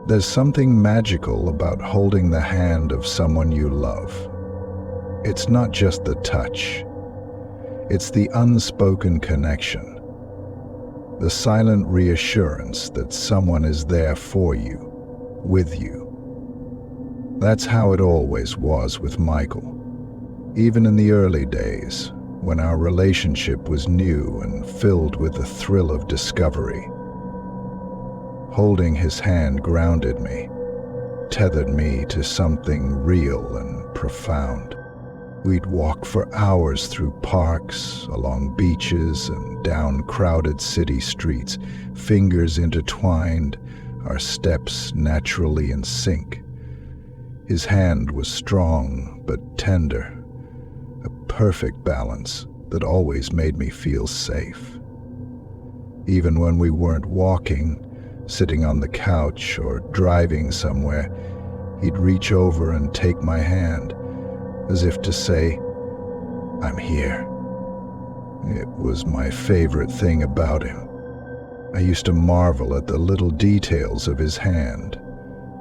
There's something magical about holding the hand of someone you love. It's not just the touch. It's the unspoken connection, the silent reassurance that someone is there for you, with you. That's how it always was with Michael. Even in the early days, when our relationship was new and filled with the thrill of discovery. Holding his hand grounded me, tethered me to something real and profound. We'd walk for hours through parks, along beaches, and down crowded city streets, fingers intertwined, our steps naturally in sync. His hand was strong but tender, a perfect balance that always made me feel safe. Even when we weren't walking, sitting on the couch, or driving somewhere, he'd reach over and take my hand, as if to say, "I'm here." It was my favorite thing about him. I used to marvel at the little details of his hand,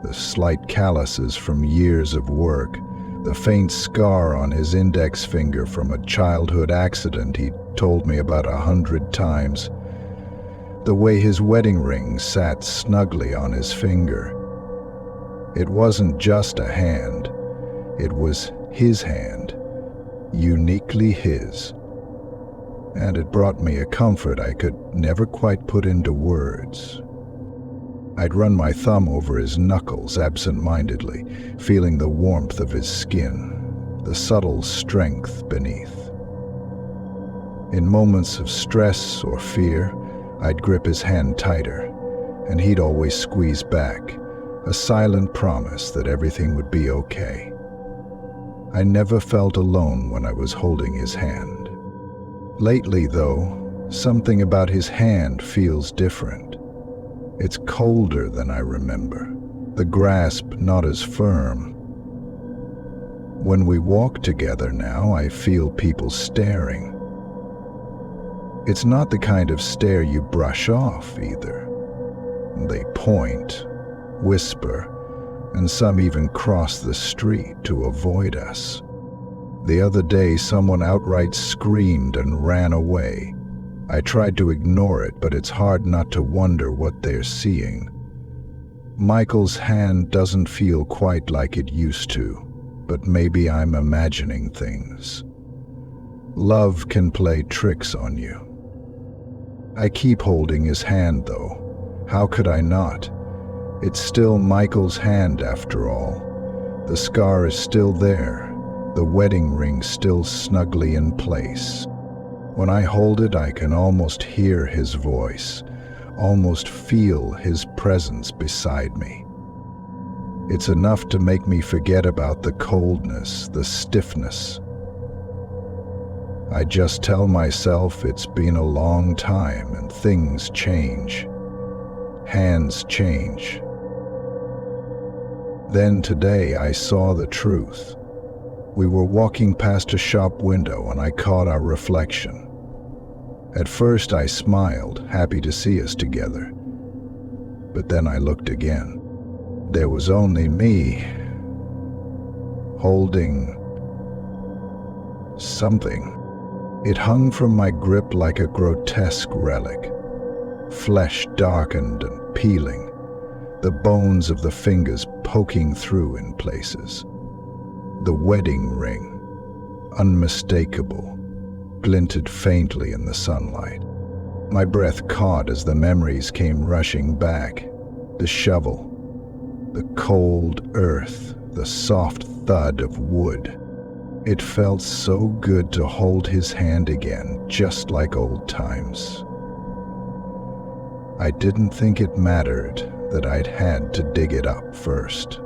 the slight calluses from years of work, the faint scar on his index finger from a childhood accident he'd told me about 100 times, the way his wedding ring sat snugly on his finger. It wasn't just a hand, it was his hand, uniquely his. And it brought me a comfort I could never quite put into words. I'd run my thumb over his knuckles absent-mindedly, feeling the warmth of his skin, the subtle strength beneath. In moments of stress or fear, I'd grip his hand tighter, and he'd always squeeze back, a silent promise that everything would be okay. I never felt alone when I was holding his hand. Lately, though, something about his hand feels different. It's colder than I remember, the grasp not as firm. When we walk together now, I feel people staring. It's not the kind of stare you brush off, either. They point, whisper, and some even cross the street to avoid us. The other day, someone outright screamed and ran away. I tried to ignore it, but it's hard not to wonder what they're seeing. Michael's hand doesn't feel quite like it used to, but maybe I'm imagining things. Love can play tricks on you. I keep holding his hand, though. How could I not? It's still Michael's hand, after all. The scar is still there, the wedding ring still snugly in place. When I hold it, I can almost hear his voice, almost feel his presence beside me. It's enough to make me forget about the coldness, the stiffness. I just tell myself it's been a long time and things change. Hands change. Then today I saw the truth. We were walking past a shop window and I caught our reflection. At first I smiled, happy to see us together. But then I looked again. There was only me, holding something. It hung from my grip like a grotesque relic, flesh darkened and peeling, the bones of the fingers poking through in places. The wedding ring, unmistakable, glinted faintly in the sunlight. My breath caught as the memories came rushing back. The shovel, the cold earth, the soft thud of wood. It felt so good to hold his hand again, just like old times. I didn't think it mattered that I'd had to dig it up first.